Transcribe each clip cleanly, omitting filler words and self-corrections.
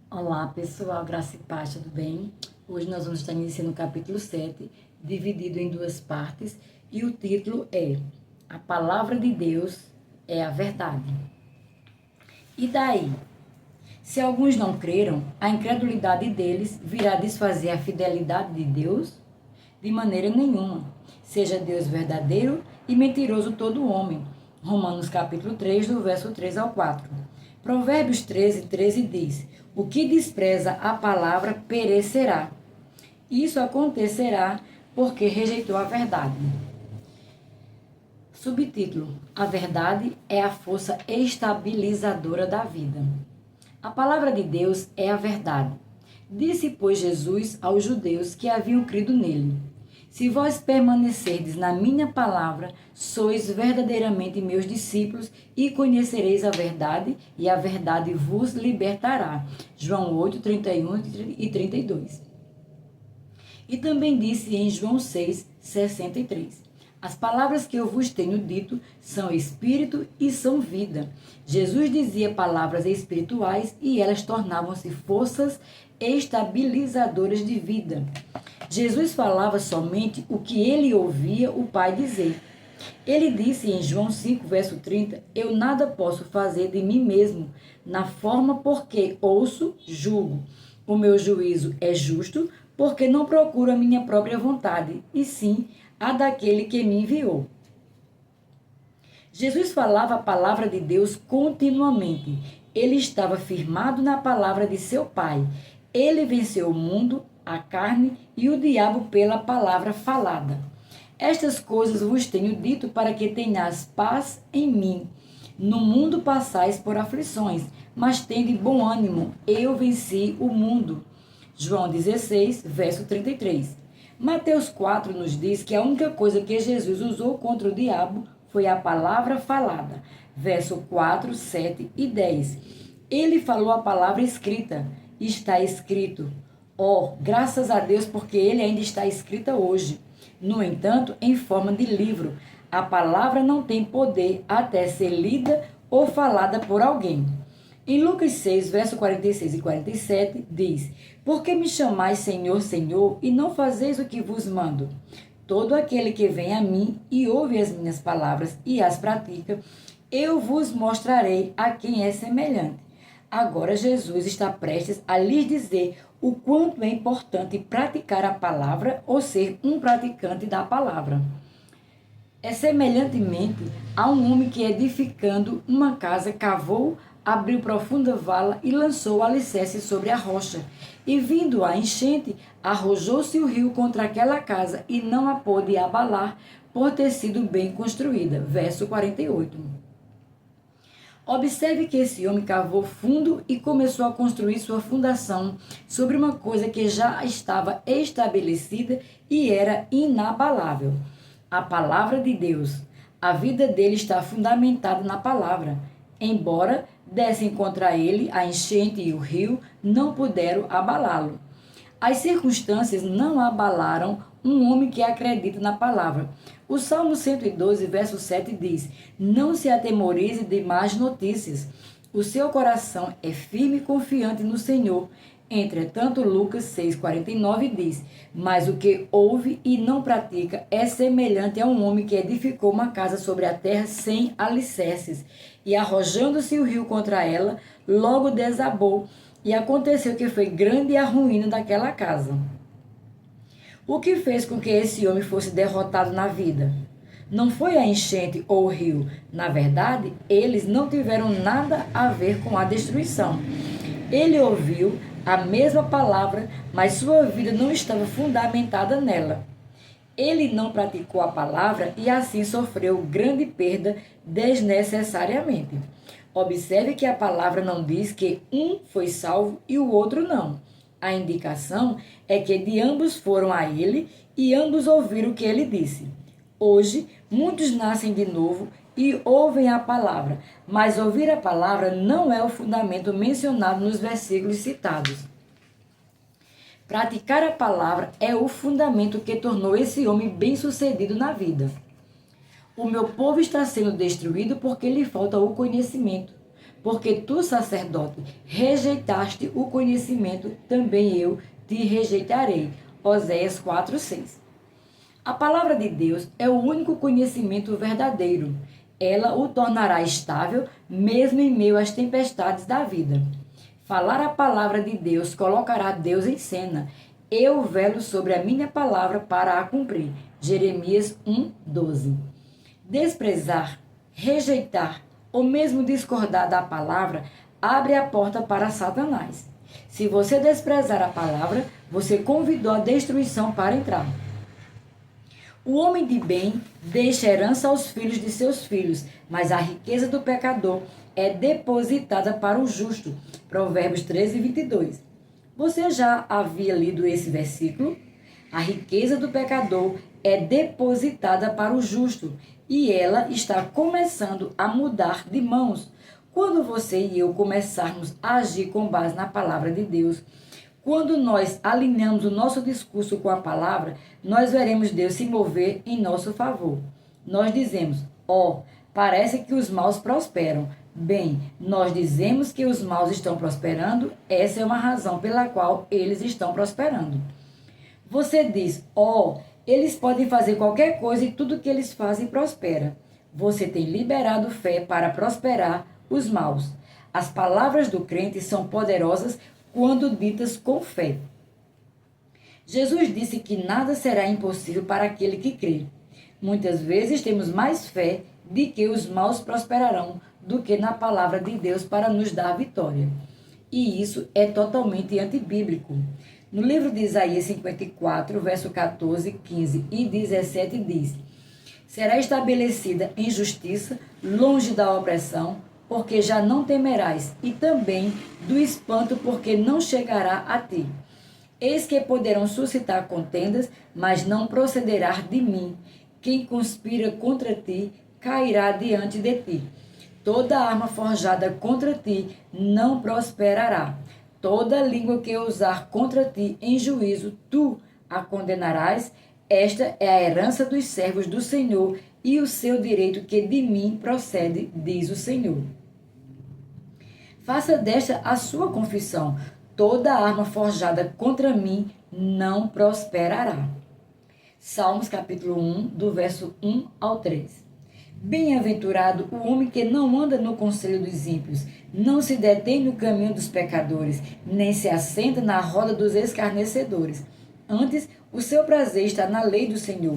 Olá pessoal, graça e paz, tudo bem? Hoje nós vamos estar iniciando o capítulo 7, dividido em duas partes, e o título é A Palavra de Deus é a Verdade. E daí? Se alguns não creram, a incredulidade deles virá desfazer a fidelidade de Deus? De maneira nenhuma. Seja Deus verdadeiro e mentiroso todo homem. Romanos capítulo 3, do verso 3 ao 4. Provérbios 13 diz: O que despreza a palavra perecerá. Isso acontecerá porque rejeitou a verdade. Subtítulo: A verdade é a força estabilizadora da vida. A palavra de Deus é a verdade. Disse, pois, Jesus aos judeus que haviam crido nele: Se vós permanecerdes na minha palavra, sois verdadeiramente meus discípulos e conhecereis a verdade, e a verdade vos libertará. João 8, 31 e 32. E também disse em João 6, 63. As palavras que eu vos tenho dito são espírito e são vida. Jesus dizia palavras espirituais e elas tornavam-se forças estabilizadoras de vida. Jesus falava somente o que ele ouvia o Pai dizer. Ele disse em João 5, verso 30, Eu nada posso fazer de mim mesmo, na forma porque ouço, julgo. O meu juízo é justo, porque não procuro a minha própria vontade, e sim a daquele que me enviou. Jesus falava a palavra de Deus continuamente. Ele estava firmado na palavra de seu Pai. Ele venceu o mundo, a carne e o diabo pela palavra falada. Estas coisas vos tenho dito para que tenhais paz em mim. No mundo passais por aflições, mas tende bom ânimo, eu venci o mundo. João 16, verso 33. Mateus 4 nos diz que a única coisa que Jesus usou contra o diabo foi a palavra falada. Verso 4, 7 e 10. Ele falou a palavra escrita. Está escrito. Graças a Deus porque ele ainda está escrita hoje. No entanto, em forma de livro. A palavra não tem poder até ser lida ou falada por alguém. Em Lucas 6, verso 46 e 47, diz: Por que me chamais Senhor, Senhor, e não fazeis o que vos mando? Todo aquele que vem a mim e ouve as minhas palavras e as pratica, eu vos mostrarei a quem é semelhante. Agora Jesus está prestes a lhes dizer o quanto é importante praticar a palavra ou ser um praticante da palavra. É semelhantemente a um homem que, edificando uma casa, cavou, abriu profunda vala e lançou o alicerce sobre a rocha. E vindo a enchente, arrojou-se o rio contra aquela casa e não a pôde abalar, por ter sido bem construída. Verso 48. Observe que esse homem cavou fundo e começou a construir sua fundação sobre uma coisa que já estava estabelecida e era inabalável. A palavra de Deus. A vida dele está fundamentada na palavra. Embora dessem contra ele a enchente e o rio, não puderam abalá-lo. As circunstâncias não abalaram um homem que acredita na palavra. O Salmo 112, verso 7 diz: Não se atemorize de más notícias. O seu coração é firme e confiante no Senhor. Entretanto, Lucas 6,49 diz: Mas o que ouve e não pratica é semelhante a um homem que edificou uma casa sobre a terra sem alicerces, e arrojando-se o rio contra ela, logo desabou, e aconteceu que foi grande a ruína daquela casa. O que fez com que esse homem fosse derrotado na vida? Não foi a enchente ou o rio. Na verdade, eles não tiveram nada a ver com a destruição. Ele ouviu a mesma palavra, mas sua vida não estava fundamentada nela. Ele não praticou a palavra e assim sofreu grande perda desnecessariamente. Observe que a palavra não diz que um foi salvo e o outro não. A indicação é que de ambos foram a ele e ambos ouviram o que ele disse. Hoje, muitos nascem de novo e ouvem a palavra, mas ouvir a palavra não é o fundamento mencionado nos versículos citados. Praticar a palavra é o fundamento que tornou esse homem bem-sucedido na vida. O meu povo está sendo destruído porque lhe falta o conhecimento. porque tu, sacerdote, rejeitaste o conhecimento, também eu te rejeitarei. Oséias 4:6. A palavra de Deus é o único conhecimento verdadeiro. Ela o tornará estável, mesmo em meio às tempestades da vida. Falar a palavra de Deus colocará Deus em cena. Eu velo sobre a minha palavra para a cumprir. Jeremias 1:12. Desprezar, rejeitar ou mesmo discordar da palavra abre a porta para Satanás. Se você desprezar a palavra, você convidou a destruição para entrar. O homem de bem deixa herança aos filhos de seus filhos, mas a riqueza do pecador é depositada para o justo. Provérbios 13:22. Você já havia lido esse versículo? A riqueza do pecador é depositada para o justo e ela está começando a mudar de mãos. Quando você e eu começarmos a agir com base na palavra de Deus, quando nós alinhamos o nosso discurso com a palavra, nós veremos Deus se mover em nosso favor. Nós dizemos, parece que os maus prosperam. Bem, nós dizemos que os maus estão prosperando, essa é uma razão pela qual eles estão prosperando. Você diz, eles podem fazer qualquer coisa e tudo que eles fazem prospera. Você tem liberado fé para prosperar os maus. As palavras do crente são poderosas quando ditas com fé. Jesus disse que nada será impossível para aquele que crê. Muitas vezes temos mais fé de que os maus prosperarão do que na palavra de Deus para nos dar vitória. E isso é totalmente antibíblico. No livro de Isaías 54, verso 14, 15 e 17 diz: será estabelecida em justiça, longe da opressão, porque já não temerás, e também do espanto, porque não chegará a ti. Eis que poderão suscitar contendas, mas não procederá de mim. Quem conspira contra ti, cairá diante de ti. Toda arma forjada contra ti não prosperará. Toda língua que usar contra ti em juízo, tu a condenarás. Esta é a herança dos servos do Senhor e o seu direito que de mim procede, diz o Senhor. Faça desta a sua confissão. Toda arma forjada contra mim não prosperará. Salmos capítulo 1, do verso 1 ao 3. Bem-aventurado o homem que não anda no conselho dos ímpios, não se detém no caminho dos pecadores, nem se assenta na roda dos escarnecedores. Antes, o seu prazer está na lei do Senhor,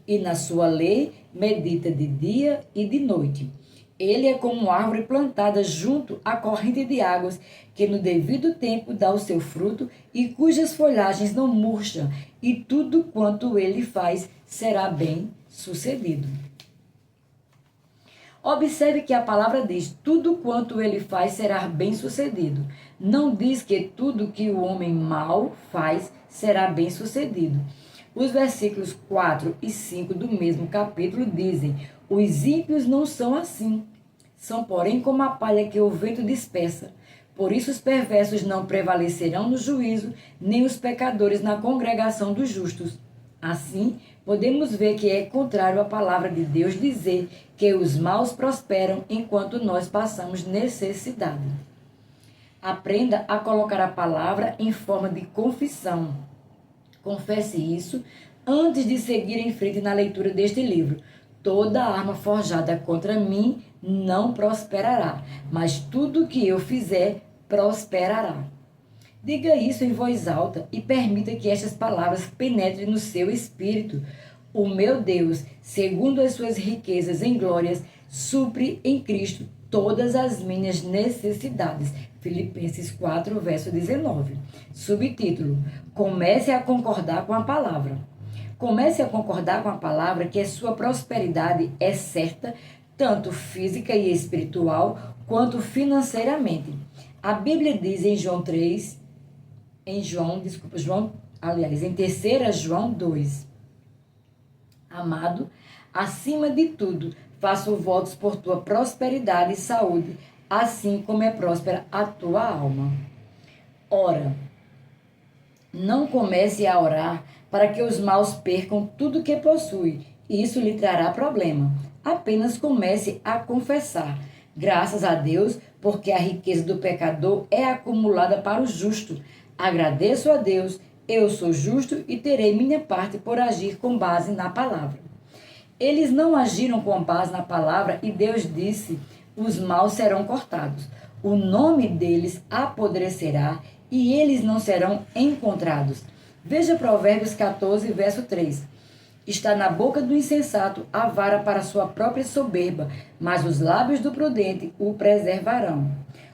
e na sua lei medita de dia e de noite. Ele é como árvore plantada junto à corrente de águas, que no devido tempo dá o seu fruto e cujas folhagens não murcham, e tudo quanto ele faz será bem sucedido. Observe que a palavra diz, tudo quanto ele faz será bem sucedido. Não diz que tudo que o homem mau faz será bem sucedido. Os versículos 4 e 5 do mesmo capítulo dizem, os ímpios não são assim. São, porém, como a palha que o vento dispersa. Por isso os perversos não prevalecerão no juízo, nem os pecadores na congregação dos justos. Assim, podemos ver que é contrário à palavra de Deus dizer que os maus prosperam enquanto nós passamos necessidade. Aprenda a colocar a palavra em forma de confissão. Confesse isso antes de seguir em frente na leitura deste livro. Toda arma forjada contra mim não prosperará, mas tudo que eu fizer prosperará. Diga isso em voz alta e permita que estas palavras penetrem no seu espírito. O meu Deus, segundo as suas riquezas em glórias, supre em Cristo todas as minhas necessidades. Filipenses 4, verso 19. Subtítulo: comece a concordar com a palavra. Comece a concordar com a palavra que a sua prosperidade é certa, tanto física e espiritual, quanto financeiramente. A Bíblia diz em em 3 João 2. Amado, acima de tudo, faço votos por tua prosperidade e saúde, assim como é próspera a tua alma. Ora, não comece a orar para que os maus percam tudo que possui, isso lhe trará problema. Apenas comece a confessar. Graças a Deus, porque a riqueza do pecador é acumulada para o justo. Agradeço a Deus, eu sou justo e terei minha parte por agir com base na palavra. Eles não agiram com base na palavra e Deus disse: os maus serão cortados, o nome deles apodrecerá e eles não serão encontrados. Veja Provérbios 14, verso 3. Está na boca do insensato a vara para sua própria soberba, mas os lábios do prudente o preservarão.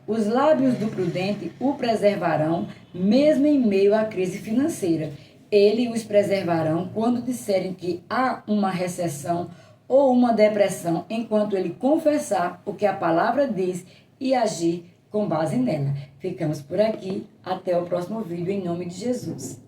Os lábios do prudente o preservarão, mesmo em meio à crise financeira. Ele os preservarão quando disserem que há uma recessão ou uma depressão, enquanto ele confessar o que a palavra diz e agir com base nela. Ficamos por aqui. Até o próximo vídeo, em nome de Jesus.